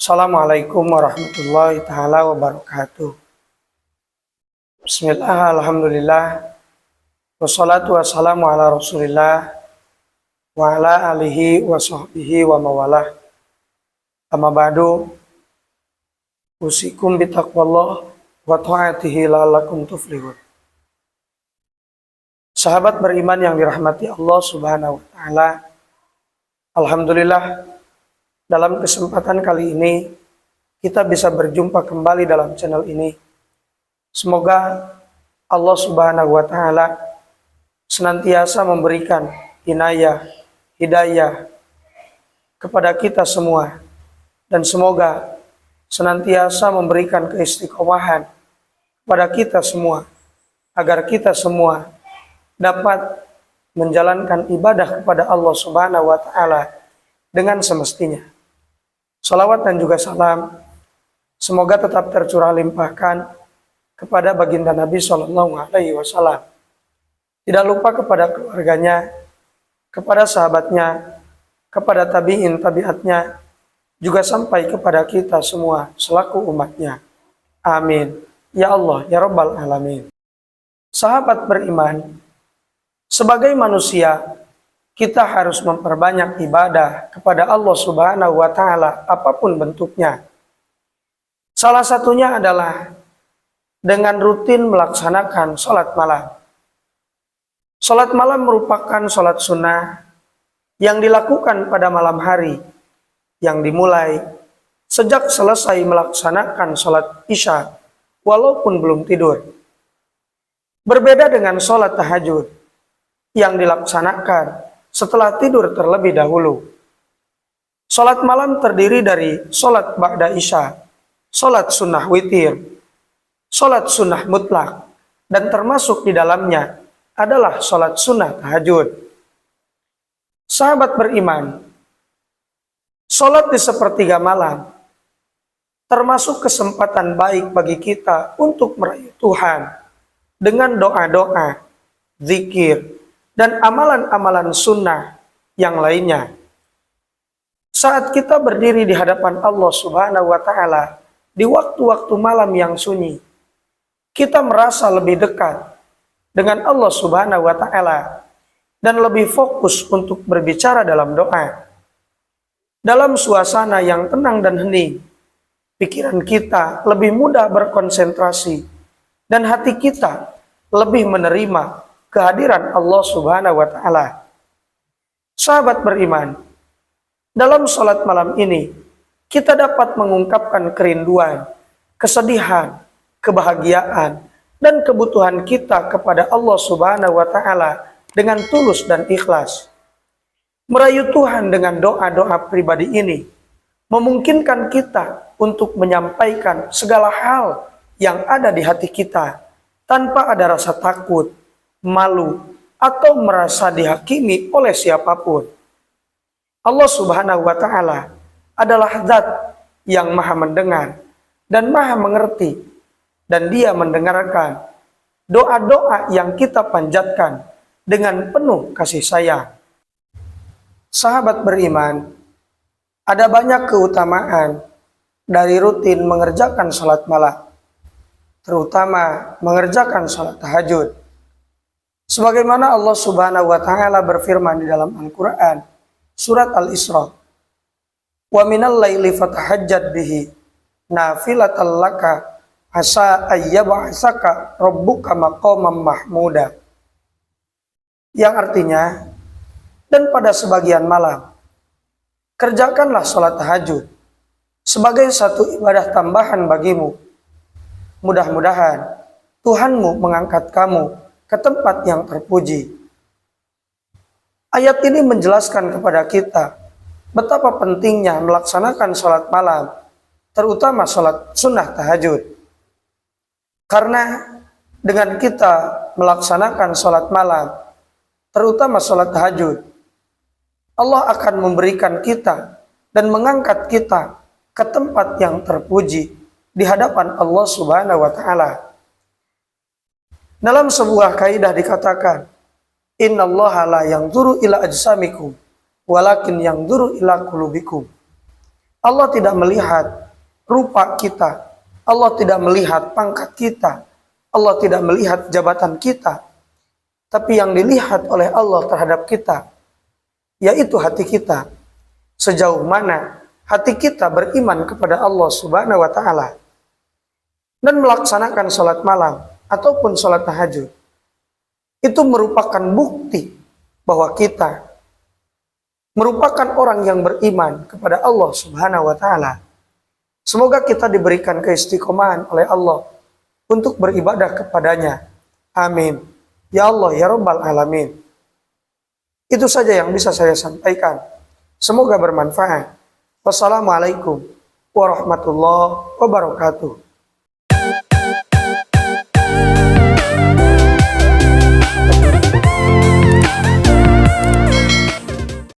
Assalamualaikum warahmatullahi taala wabarakatuh. Bismillah, alhamdulillah, wassalatu wassalamu ala rasulillah wa ala alihi wa sahbihi wa mawalah. Amma ba'du, usikum bitaqwallah wa ta'atihi la'allakum tuflihun. Sahabat beriman yang dirahmati Allah subhanahu wa ta'ala, alhamdulillah, dalam kesempatan kali ini kita bisa berjumpa kembali dalam channel ini. Semoga Allah subhanahu wa ta'ala senantiasa memberikan inayah, hidayah kepada kita semua, dan semoga senantiasa memberikan keistiqomahan kepada kita semua, agar kita semua dapat menjalankan ibadah kepada Allah subhanahu wa ta'ala dengan semestinya. Salawat dan juga salam semoga tetap tercurah limpahkan kepada baginda Nabi Shallallahu Alaihi Wasallam. Tidak lupa kepada keluarganya, kepada sahabatnya, kepada tabiin tabiatnya, juga sampai kepada kita semua selaku umatnya. Amin. Ya Allah, ya Rabbal Alamin. Sahabat beriman, sebagai manusia, kita harus memperbanyak ibadah kepada Allah subhanahu wa ta'ala apapun bentuknya. Salah satunya adalah dengan rutin melaksanakan sholat malam. Sholat malam merupakan sholat sunnah yang dilakukan pada malam hari, yang dimulai sejak selesai melaksanakan sholat isya walaupun belum tidur. Berbeda dengan sholat tahajud yang dilaksanakan setelah tidur terlebih dahulu. Sholat malam terdiri dari sholat ba'da isya, sholat sunnah witir, sholat sunnah mutlak, dan termasuk di dalamnya adalah sholat sunnah tahajud. Sahabat beriman, sholat di sepertiga malam termasuk kesempatan baik bagi kita untuk merayu Tuhan dengan doa-doa, zikir, dan amalan-amalan sunnah yang lainnya. Saat kita berdiri di hadapan Allah subhanahu wa ta'ala di waktu-waktu malam yang sunyi, kita merasa lebih dekat dengan Allah subhanahu wa ta'ala dan lebih fokus untuk berbicara dalam doa. Dalam suasana yang tenang dan hening, pikiran kita lebih mudah berkonsentrasi dan hati kita lebih menerima kehadiran Allah subhanahu wa ta'ala. Sahabat beriman, dalam sholat malam ini kita dapat mengungkapkan kerinduan, kesedihan, kebahagiaan, dan kebutuhan kita kepada Allah subhanahu wa ta'ala dengan tulus dan ikhlas. Merayu Tuhan dengan doa-doa pribadi ini memungkinkan kita untuk menyampaikan segala hal yang ada di hati kita tanpa ada rasa takut, malu, atau merasa dihakimi oleh siapapun. Allah subhanahu wa ta'ala adalah zat yang maha mendengar dan maha mengerti, dan dia mendengarkan doa-doa yang kita panjatkan dengan penuh kasih sayang. Sahabat beriman, ada banyak keutamaan dari rutin mengerjakan salat malam, terutama mengerjakan salat tahajud. Sebagaimana Allah subhanahu wa ta'ala berfirman di dalam Al-Quran, surat Al-Isra, "Wa minal laili fatahajjad bihi nafilatan laka asa ayyab'asaka rabbuka maqaman mahmuda." Yang artinya, dan pada sebagian malam, kerjakanlah sholat tahajud sebagai satu ibadah tambahan bagimu. Mudah-mudahan Tuhanmu mengangkat kamu ke tempat yang terpuji. Ayat ini menjelaskan kepada kita betapa pentingnya melaksanakan sholat malam, terutama sholat sunnah tahajud. Karena dengan kita melaksanakan sholat malam, terutama sholat tahajud, Allah akan memberikan kita dan mengangkat kita ke tempat yang terpuji di hadapan Allah subhanahu wa ta'ala. Dalam sebuah kaidah dikatakan, innallaha la yanzuru ila ajsamikum walakin yanzuru ila qulubikum. Allah tidak melihat rupa kita, Allah tidak melihat pangkat kita, Allah tidak melihat jabatan kita. Tapi yang dilihat oleh Allah terhadap kita, yaitu hati kita. Sejauh mana hati kita beriman kepada Allah Subhanahu wa Ta'ala dan melaksanakan sholat malam ataupun sholat tahajud, itu merupakan bukti bahwa kita merupakan orang yang beriman kepada Allah Subhanahu wa Ta'ala. Semoga kita diberikan keistiqomahan oleh Allah untuk beribadah kepadanya. Amin. Ya Allah, ya Rabbal Alamin. Itu saja yang bisa saya sampaikan. Semoga bermanfaat. Wassalamualaikum warahmatullahi wabarakatuh.